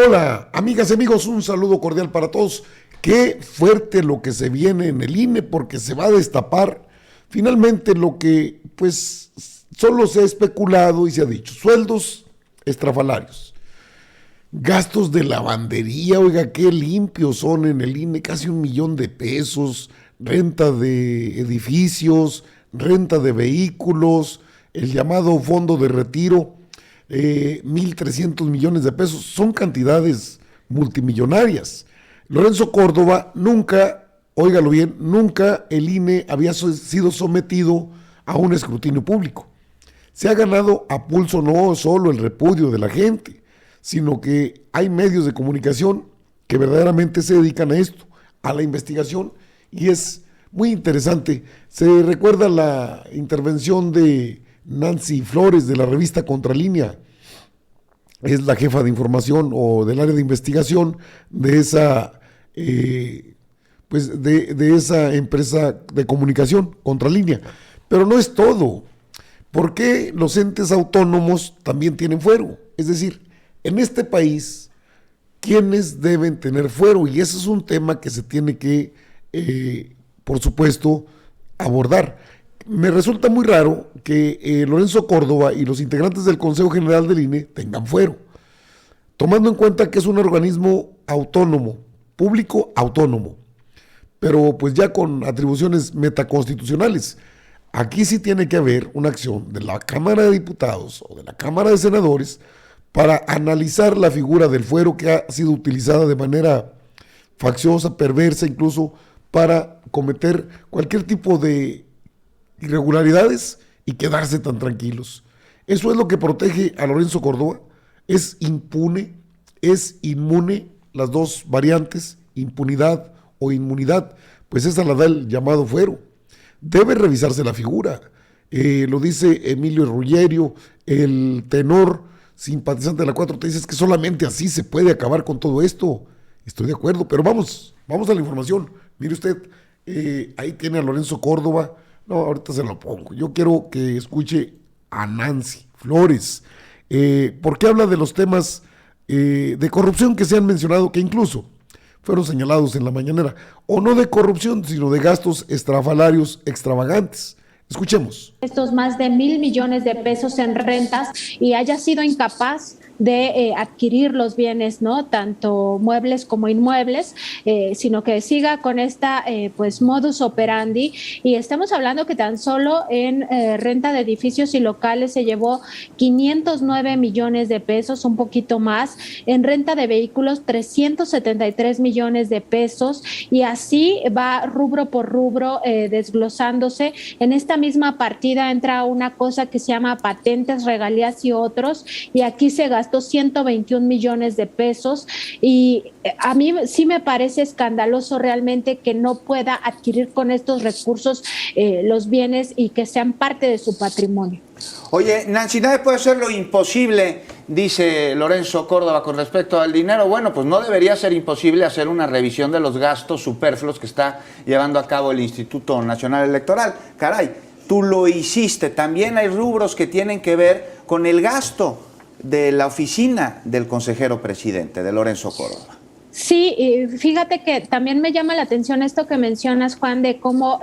Hola, amigas y amigos, un saludo cordial para todos. Qué fuerte lo que se viene en el INE porque se va a destapar finalmente lo que pues solo se ha especulado y se ha dicho, sueldos estrafalarios, gastos de lavandería, oiga, qué limpios son en el INE, casi 1 millón de pesos, renta de edificios, renta de vehículos, el llamado fondo de retiro, 1.300 millones de pesos, son cantidades multimillonarias. Lorenzo Córdoba nunca, óigalo bien, nunca el INE había sido sometido a un escrutinio público. Se ha ganado a pulso no solo el repudio de la gente, sino que hay medios de comunicación que verdaderamente se dedican a esto, a la investigación, y es muy interesante. Se recuerda la intervención de Nancy Flores de la revista Contralínea, es la jefa de información o del área de investigación de esa, de esa empresa de comunicación, Contralínea. Pero no es todo. ¿Por qué los entes autónomos también tienen fuero? Es decir, en este país, ¿quiénes deben tener fuero? Y ese es un tema que se tiene que, por supuesto, abordar. Me resulta muy raro que Lorenzo Córdoba y los integrantes del Consejo General del INE tengan fuero, tomando en cuenta que es un organismo autónomo, público autónomo, pero pues ya con atribuciones metaconstitucionales. Aquí sí tiene que haber una acción de la Cámara de Diputados o de la Cámara de Senadores para analizar la figura del fuero que ha sido utilizada de manera facciosa, perversa, incluso para cometer cualquier tipo de irregularidades y quedarse tan tranquilos. Eso es lo que protege a Lorenzo Córdoba. Es impune, es inmune, las dos variantes, impunidad o inmunidad, pues esa la da el llamado fuero. Debe revisarse la figura. Lo dice Emilio Ruggerio, el tenor simpatizante de la 4T, dice que solamente así se puede acabar con todo esto. Estoy de acuerdo, pero vamos a la información. Mire usted, ahí tiene a Lorenzo Córdoba. No, ahorita se lo pongo. Yo quiero que escuche a Nancy Flores, porque habla de los temas de corrupción que se han mencionado, que incluso fueron señalados en la mañanera, o no de corrupción, sino de gastos estrafalarios extravagantes. Escuchemos. Estos más de 1.000 millones de pesos en rentas y haya sido incapaz de adquirir los bienes, ¿no? Tanto muebles como inmuebles, sino que siga con esta pues modus operandi. Y estamos hablando que tan solo en renta de edificios y locales se llevó 509 millones de pesos, un poquito más. En renta de vehículos, 373 millones de pesos. Y así va rubro por rubro desglosándose. En esta misma partida entra una cosa que se llama patentes, regalías y otros. Y aquí se gastó 121 millones de pesos y a mí sí me parece escandaloso realmente que no pueda adquirir con estos recursos los bienes y que sean parte de su patrimonio. Oye, Nancy, nadie puede hacer lo imposible, dice Lorenzo Córdoba con respecto al dinero. Bueno, pues no debería ser imposible hacer una revisión de los gastos superfluos que está llevando a cabo el Instituto Nacional Electoral. Caray, tú lo hiciste. También hay rubros que tienen que ver con el gasto de la oficina del consejero presidente, de Lorenzo Córdoba. Sí, y fíjate que también me llama la atención esto que mencionas, Juan, de cómo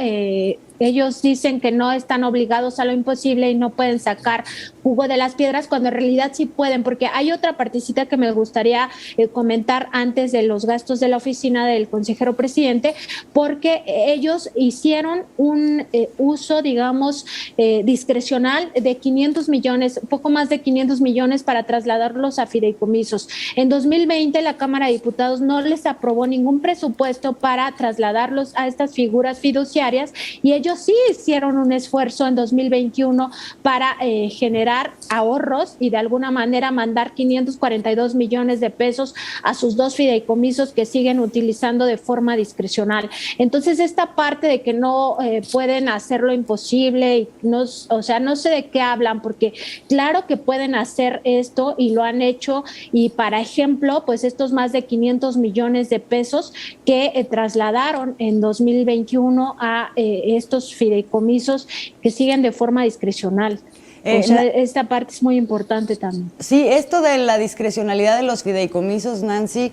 ellos dicen que no están obligados a lo imposible y no pueden sacar jugo de las piedras, cuando en realidad sí pueden, porque hay otra partecita que me gustaría comentar antes de los gastos de la oficina del consejero presidente, porque ellos hicieron un uso, digamos, discrecional de 500 millones, poco más de 500 millones para trasladarlos a fideicomisos. En 2020 la Cámara de Diputados no les aprobó ningún presupuesto para trasladarlos a estas figuras fiduciarias y ellos sí hicieron un esfuerzo en 2021 para generar ahorros y de alguna manera mandar 542 millones de pesos a sus dos fideicomisos que siguen utilizando de forma discrecional. Entonces esta parte de que no pueden hacer lo imposible, y no, o sea, no sé de qué hablan, porque claro que pueden hacer esto y lo han hecho, y para ejemplo, pues estos más de 500 millones de pesos que trasladaron en 2021 a estos fideicomisos que siguen de forma discrecional. O sea, esta parte es muy importante también. Sí, esto de la discrecionalidad de los fideicomisos, Nancy,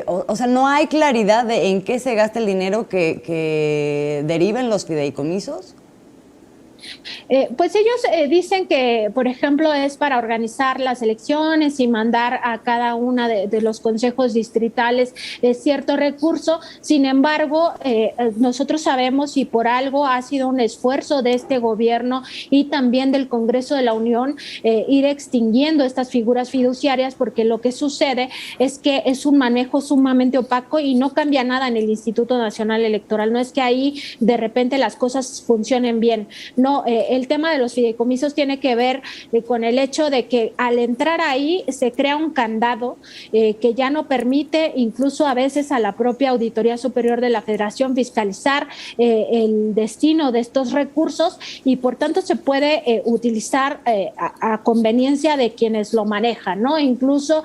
o sea, no hay claridad de en qué se gasta el dinero que deriven los fideicomisos. Pues ellos dicen que, por ejemplo, es para organizar las elecciones y mandar a cada una de los consejos distritales cierto recurso. Sin embargo, nosotros sabemos, y por algo ha sido un esfuerzo de este gobierno y también del Congreso de la Unión, ir extinguiendo estas figuras fiduciarias, porque lo que sucede es que es un manejo sumamente opaco y no cambia nada en el Instituto Nacional Electoral. No es que ahí de repente las cosas funcionen bien. No, el tema de los fideicomisos tiene que ver con el hecho de que al entrar ahí se crea un candado que ya no permite incluso a veces a la propia Auditoría Superior de la Federación fiscalizar el destino de estos recursos, y por tanto se puede utilizar a conveniencia de quienes lo manejan, ¿no? Incluso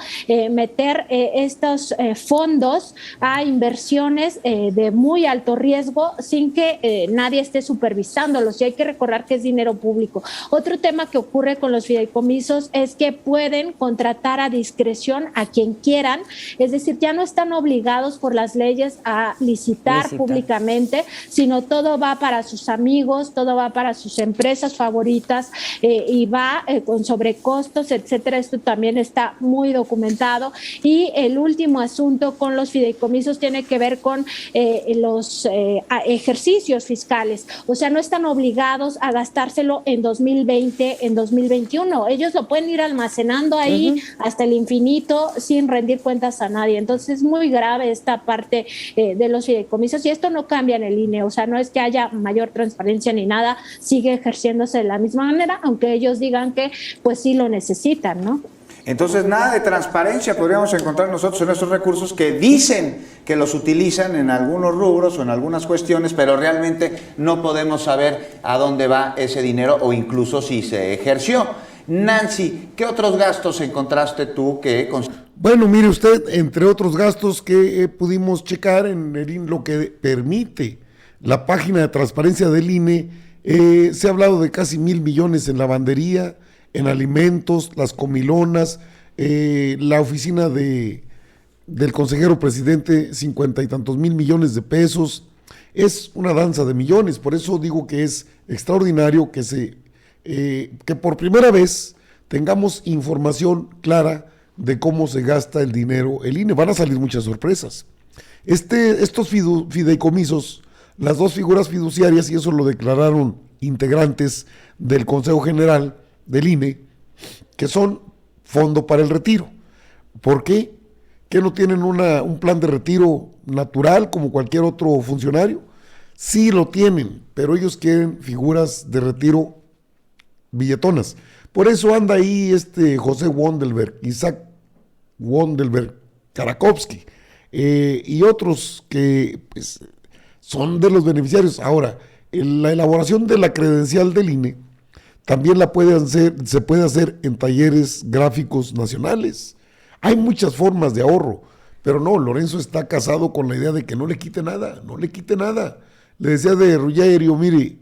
meter estos fondos a inversiones de muy alto riesgo sin que nadie esté supervisándolos, y hay que recordar que es dinero público. Otro tema que ocurre con los fideicomisos es que pueden contratar a discreción a quien quieran, es decir, ya no están obligados por las leyes a licitar públicamente, sino todo va para sus amigos, todo va para sus empresas favoritas, y va con sobrecostos, etcétera. Esto también está muy documentado. Y el último asunto con los fideicomisos tiene que ver con los ejercicios fiscales, o sea, no están obligados a gastárselo en 2020, en 2021. Ellos lo pueden ir almacenando ahí hasta el infinito sin rendir cuentas a nadie. Entonces es muy grave esta parte de los fideicomisos, y esto no cambia en el INE, o sea, no es que haya mayor transparencia ni nada, sigue ejerciéndose de la misma manera, aunque ellos digan que pues sí lo necesitan, ¿no? Entonces, nada de transparencia podríamos encontrar nosotros en estos recursos que dicen que los utilizan en algunos rubros o en algunas cuestiones, pero realmente no podemos saber a dónde va ese dinero o incluso si se ejerció. Nancy, ¿qué otros gastos encontraste tú que... Bueno, mire usted, entre otros gastos que pudimos checar en el INE, lo que permite la página de transparencia del INE, se ha hablado de casi 1,000 millones en lavandería, en alimentos, las comilonas, la oficina del consejero presidente, 50 y tantos mil millones de pesos. Es una danza de millones, por eso digo que es extraordinario que por primera vez tengamos información clara de cómo se gasta el dinero el INE. Van a salir muchas sorpresas. Estos fideicomisos, las dos figuras fiduciarias, y eso lo declararon integrantes del Consejo General del INE, que son fondo para el retiro. ¿Por qué? ¿Que no tienen un plan de retiro natural como cualquier otro funcionario? Sí lo tienen, pero ellos quieren figuras de retiro billetonas. Por eso anda ahí José Wandelberg, Isaac Wandelberg, Karakowski, y otros que pues, son de los beneficiarios. Ahora, la elaboración de la credencial del INE también se puede hacer en talleres gráficos nacionales. Hay muchas formas de ahorro, pero no, Lorenzo está casado con la idea de que no le quite nada, no le quite nada. Le decía de Ruggiero, mire,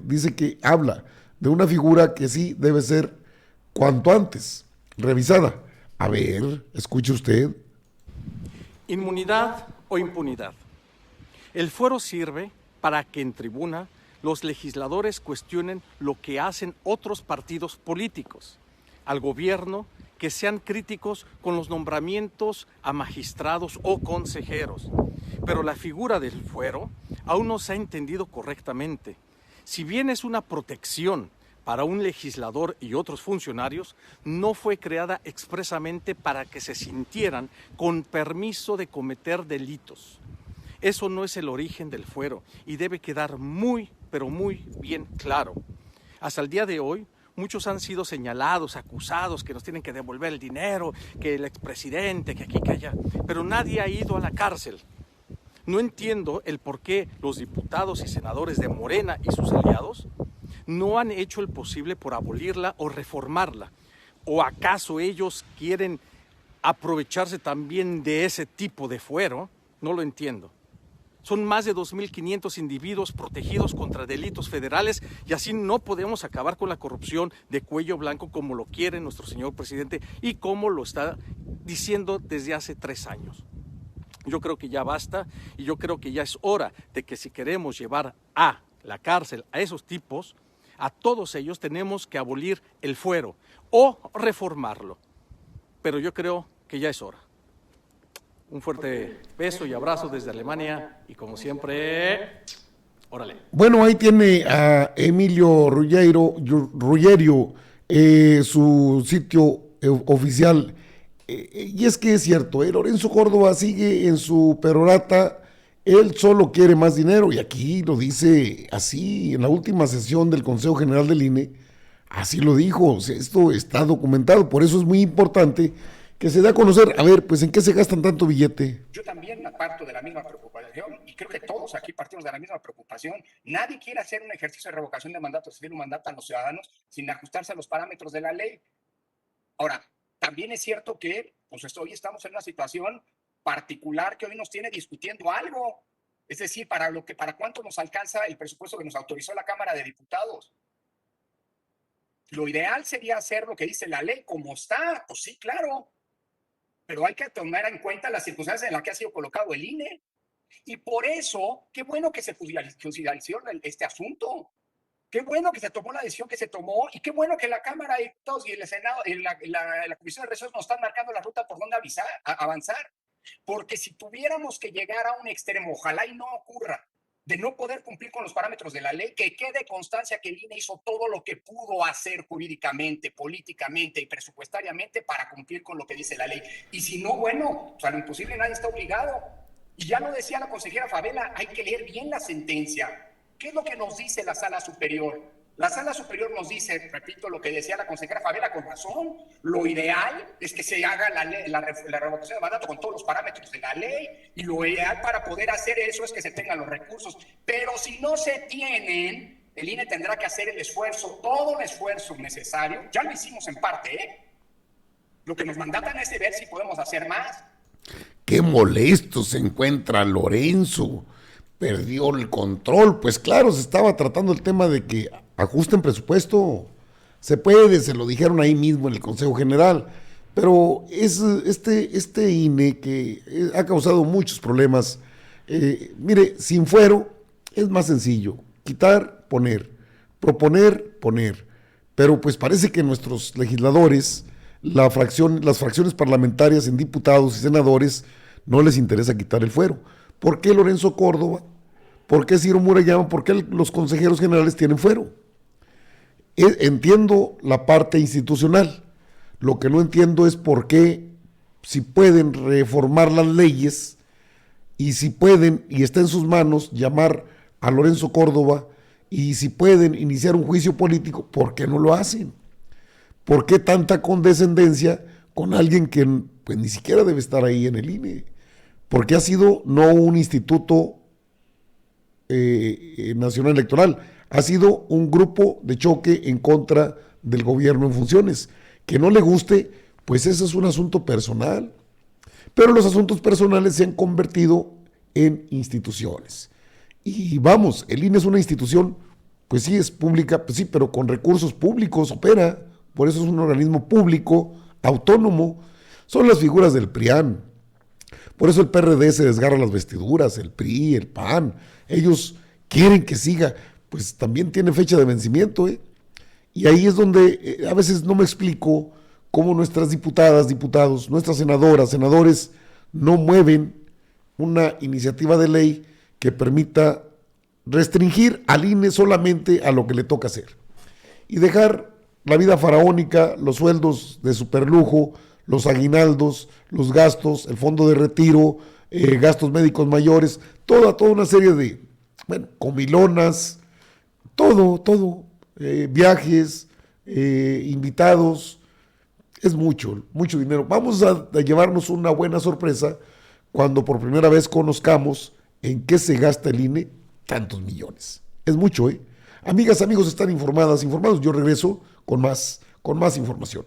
dice que habla de una figura que sí debe ser cuanto antes revisada. A ver, escuche usted. Inmunidad o impunidad. El fuero sirve para que en tribuna los legisladores cuestionen lo que hacen otros partidos políticos, al gobierno, que sean críticos con los nombramientos a magistrados o consejeros. Pero la figura del fuero aún no se ha entendido correctamente. Si bien es una protección para un legislador y otros funcionarios, no fue creada expresamente para que se sintieran con permiso de cometer delitos. Eso no es el origen del fuero y debe quedar muy, pero muy bien claro. Hasta el día de hoy, muchos han sido señalados, acusados, que nos tienen que devolver el dinero, que el expresidente, que aquí, que allá, pero nadie ha ido a la cárcel. No entiendo el por qué los diputados y senadores de Morena y sus aliados no han hecho el posible por abolirla o reformarla. ¿O acaso ellos quieren aprovecharse también de ese tipo de fuero? No lo entiendo. Son más de 2.500 individuos protegidos contra delitos federales y así no podemos acabar con la corrupción de cuello blanco como lo quiere nuestro señor presidente y como lo está diciendo desde hace 3 años. Yo creo que ya basta y yo creo que ya es hora de que si queremos llevar a la cárcel a esos tipos, a todos ellos tenemos que abolir el fuero o reformarlo. Pero yo creo que ya es hora. Un fuerte beso y abrazo desde Alemania y como siempre, órale. Bueno, ahí tiene a Emilio Ruggerio, su sitio oficial. Y es que es cierto, Lorenzo Córdoba sigue en su perorata, él solo quiere más dinero y aquí lo dice así, en la última sesión del Consejo General del INE, así lo dijo, o sea, esto está documentado, por eso es muy importante que se dé a conocer, a ver, pues en qué se gastan tanto billete. Yo también parto de la misma preocupación y creo que todos aquí partimos de la misma preocupación. Nadie quiere hacer un ejercicio de revocación de mandato, es decir, un mandato a los ciudadanos sin ajustarse a los parámetros de la ley. Ahora, también es cierto que pues hoy estamos en una situación particular que hoy nos tiene discutiendo algo. Es decir, para cuánto nos alcanza el presupuesto que nos autorizó la Cámara de Diputados. Lo ideal sería hacer lo que dice la ley, como está, pues sí, claro. Pero hay que tomar en cuenta las circunstancias en las que ha sido colocado el INE. Y por eso, qué bueno que se judicializó este asunto. Qué bueno que se tomó la decisión que se tomó y qué bueno que la Cámara de Diputados y el Senado, la Comisión de Resorts nos están marcando la ruta por dónde avanzar. Porque si tuviéramos que llegar a un extremo, ojalá y no ocurra, de no poder cumplir con los parámetros de la ley, que quede constancia que el INE hizo todo lo que pudo hacer jurídicamente, políticamente y presupuestariamente para cumplir con lo que dice la ley. Y si no, bueno, pues a lo imposible nadie está obligado. Y ya lo decía la consejera Favela, hay que leer bien la sentencia. ¿Qué es lo que nos dice la Sala Superior? La Sala Superior nos dice, repito lo que decía la consejera Favela con razón, lo ideal es que se haga la revocación de mandato con todos los parámetros de la ley y lo ideal para poder hacer eso es que se tengan los recursos. Pero si no se tienen, el INE tendrá que hacer el esfuerzo, todo el esfuerzo necesario. Ya lo hicimos en parte, ¿eh? Lo que nos mandatan es de ver si podemos hacer más. Qué molesto se encuentra Lorenzo. Perdió el control, pues claro, se estaba tratando el tema de que ajusten presupuesto, se puede, se lo dijeron ahí mismo en el Consejo General, pero es este INE que ha causado muchos problemas. Mire, sin fuero es más sencillo, quitar, poner, proponer, poner, pero pues parece que nuestros legisladores, las fracciones parlamentarias en diputados y senadores, no les interesa quitar el fuero. ¿Por qué Lorenzo Córdoba? ¿Por qué Ciro Murayama? ¿Por qué los consejeros generales tienen fuero? Entiendo la parte institucional. Lo que no entiendo es por qué, si pueden reformar las leyes y si pueden, y está en sus manos, llamar a Lorenzo Córdoba y si pueden iniciar un juicio político, ¿por qué no lo hacen? ¿Por qué tanta condescendencia con alguien que pues, ni siquiera debe estar ahí en el INE? Porque ha sido no un instituto nacional electoral, ha sido un grupo de choque en contra del gobierno en funciones. Que no le guste, pues ese es un asunto personal. Pero los asuntos personales se han convertido en instituciones. Y vamos, el INE es una institución, pues sí es pública, pues sí, pero con recursos públicos opera, por eso es un organismo público, autónomo. Son las figuras del PRIAN. Por eso el PRD se desgarra las vestiduras, el PRI, el PAN, ellos quieren que siga, pues también tiene fecha de vencimiento, ¿eh? Y ahí es donde a veces no me explico cómo nuestras diputadas, diputados, nuestras senadoras, senadores no mueven una iniciativa de ley que permita restringir al INE solamente a lo que le toca hacer y dejar la vida faraónica, los sueldos de superlujo, los aguinaldos, los gastos, el fondo de retiro, gastos médicos mayores, toda una serie de, comilonas, todo, viajes, invitados, es mucho dinero. Vamos a llevarnos una buena sorpresa cuando por primera vez conozcamos en qué se gasta el INE tantos millones. Es mucho, ¿eh? Amigas, amigos, están informados. Yo regreso con más información.